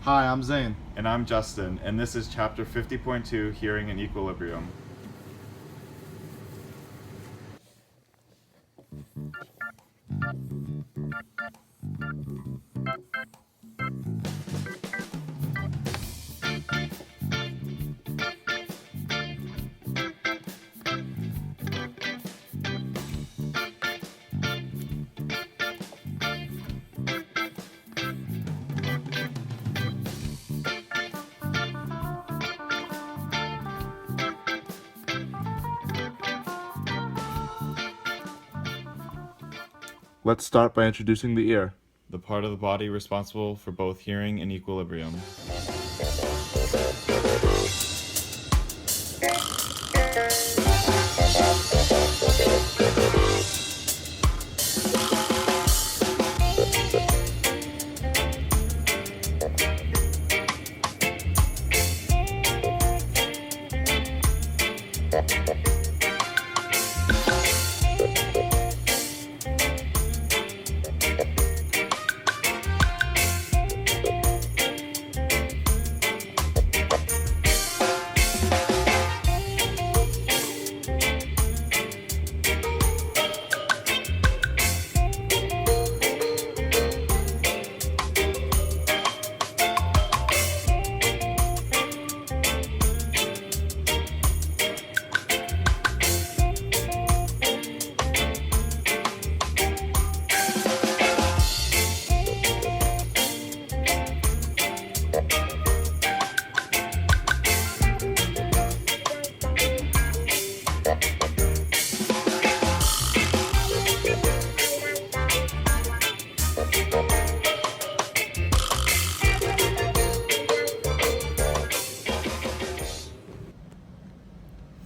Hi, I'm Zane. And I'm Justin, and this is Chapter 50.2, Hearing in Equilibrium. Let's start by introducing the ear. The part of the body responsible for both hearing and equilibrium.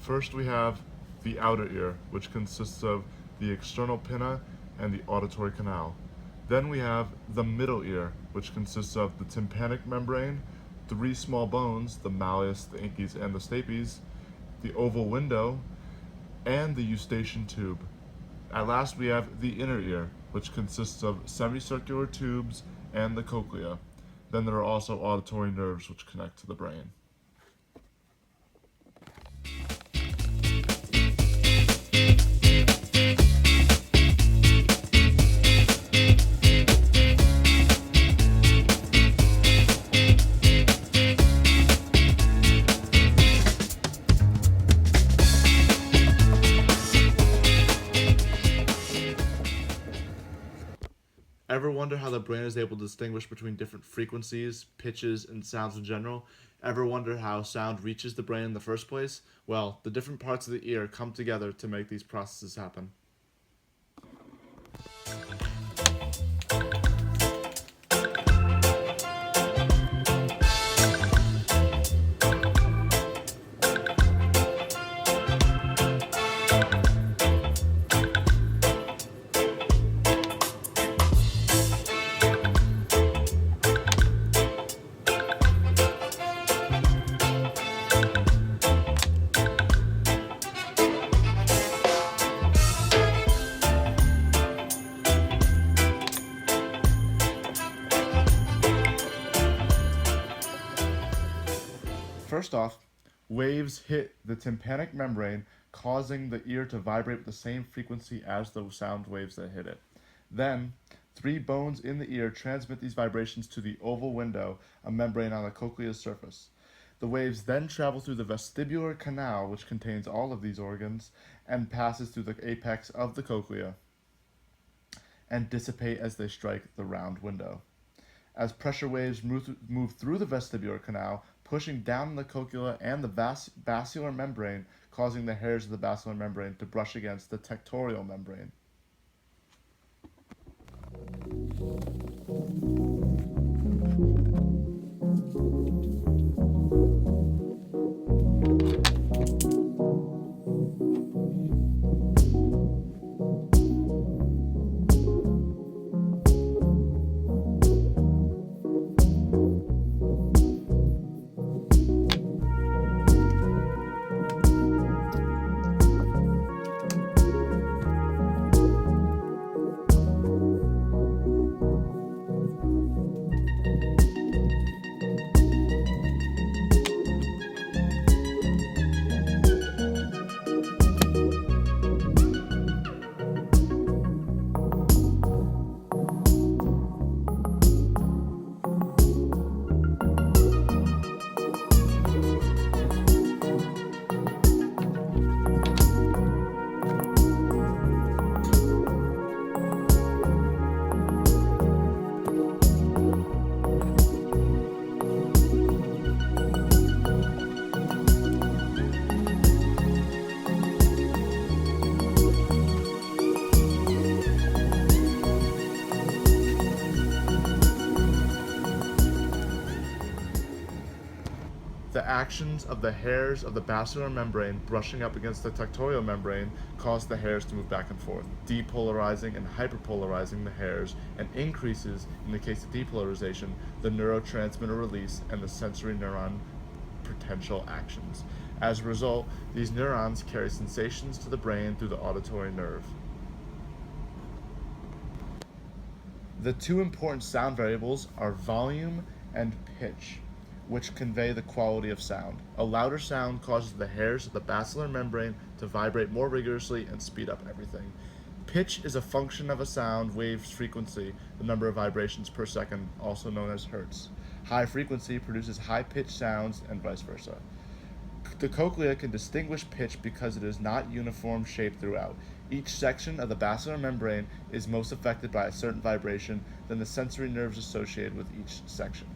First, we have the outer ear, which consists of the external pinna and the auditory canal. Then we have the middle ear, which consists of the tympanic membrane, three small bones, the malleus, the incus, and the stapes, the oval window, and the eustachian tube. At last, we have the inner ear, which consists of semicircular tubes and the cochlea. Then there are also auditory nerves which connect to the brain. Ever wonder how the brain is able to distinguish between different frequencies, pitches, and sounds in general? Ever wonder how sound reaches the brain in the first place? Well, the different parts of the ear come together to make these processes happen. First off, waves hit the tympanic membrane, causing the ear to vibrate with the same frequency as the sound waves that hit it. Then, three bones in the ear transmit these vibrations to the oval window, a membrane on the cochlea's surface. The waves then travel through the vestibular canal, which contains all of these organs, and passes through the apex of the cochlea, and dissipate as they strike the round window. As pressure waves move through the vestibular canal, pushing down the cochlea and the basilar membrane, causing the hairs of the basilar membrane to brush against the tectorial membrane. actions of the hairs of the basilar membrane brushing up against the tectorial membrane cause the hairs to move back and forth, depolarizing and hyperpolarizing the hairs, and increases, in the case of depolarization, the neurotransmitter release and the sensory neuron potential actions. As a result, these neurons carry sensations to the brain through the auditory nerve. The two important sound variables are volume and pitch, which convey the quality of sound. A louder sound causes the hairs of the basilar membrane to vibrate more rigorously and speed up everything. Pitch is a function of a sound wave's frequency, the number of vibrations per second, also known as hertz. High frequency produces high-pitched sounds and vice versa. The cochlea can distinguish pitch because it is not uniform shape throughout. Each section of the basilar membrane is most affected by a certain vibration than the sensory nerves associated with each section.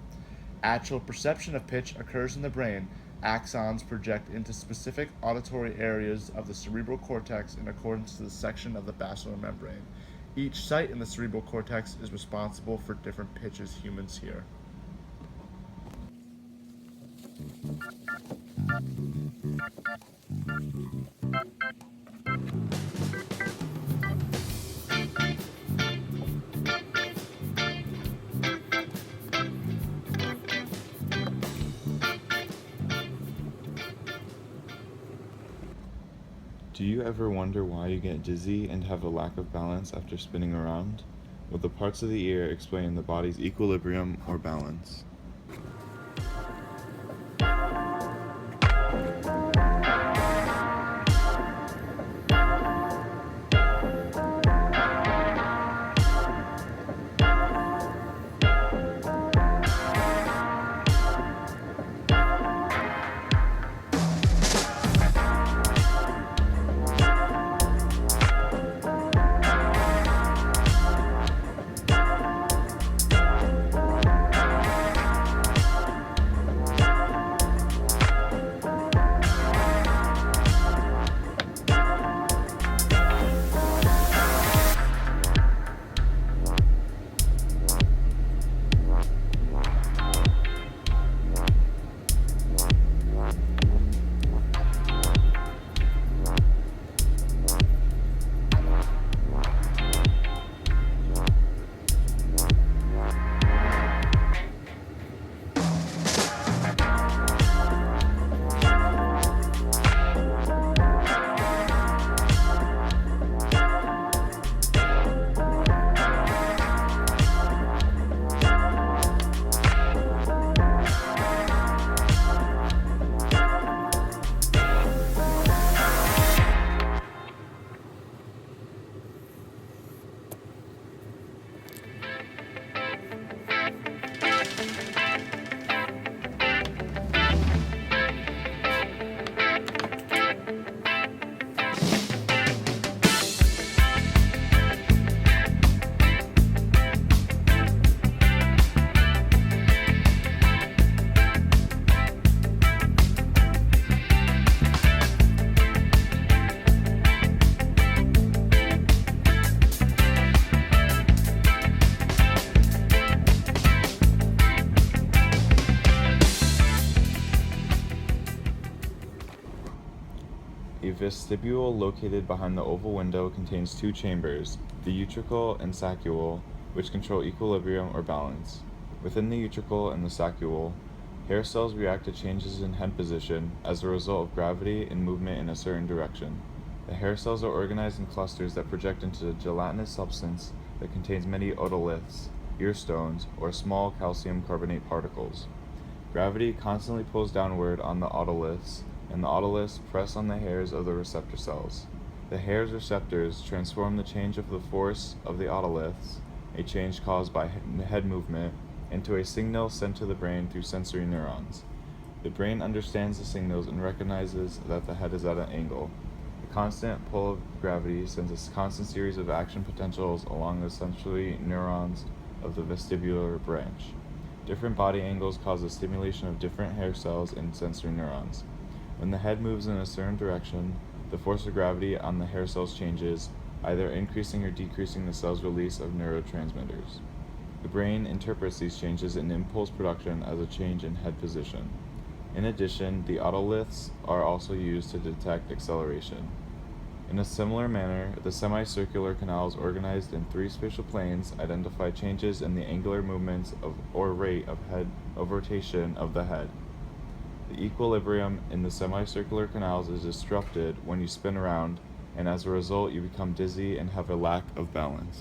Actual perception of pitch occurs in the brain. Axons project into specific auditory areas of the cerebral cortex in accordance to the section of the basilar membrane. Each site in the cerebral cortex is responsible for different pitches humans hear. Do you ever wonder why you get dizzy and have a lack of balance after spinning around? Well, the parts of the ear explain the body's equilibrium or balance. A vestibule located behind the oval window contains two chambers, the utricle and saccule, which control equilibrium or balance. Within the utricle and the saccule, hair cells react to changes in head position as a result of gravity and movement in a certain direction. The hair cells are organized in clusters that project into a gelatinous substance that contains many otoliths, ear stones, or small calcium carbonate particles. Gravity constantly pulls downward on the otoliths, and the otoliths press on the hairs of the receptor cells. The hair's receptors transform the change of the force of the otoliths, a change caused by head movement, into a signal sent to the brain through sensory neurons. The brain understands the signals and recognizes that the head is at an angle. The constant pull of gravity sends a constant series of action potentials along the sensory neurons of the vestibular branch. Different body angles cause the stimulation of different hair cells and sensory neurons. When the head moves in a certain direction, the force of gravity on the hair cells changes, either increasing or decreasing the cell's release of neurotransmitters. The brain interprets these changes in impulse production as a change in head position. In addition, the otoliths are also used to detect acceleration. In a similar manner, the semicircular canals organized in three spatial planes identify changes in the angular movements of or rate of rotation of the head. The equilibrium in the semicircular canals is disrupted when you spin around, and as a result, you become dizzy and have a lack of balance.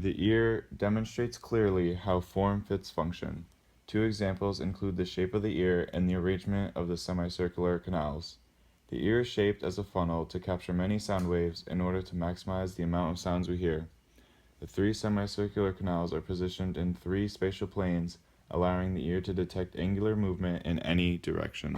The ear demonstrates clearly how form fits function. Two examples include the shape of the ear and the arrangement of the semicircular canals. The ear is shaped as a funnel to capture many sound waves in order to maximize the amount of sounds we hear. The three semicircular canals are positioned in three spatial planes, allowing the ear to detect angular movement in any direction.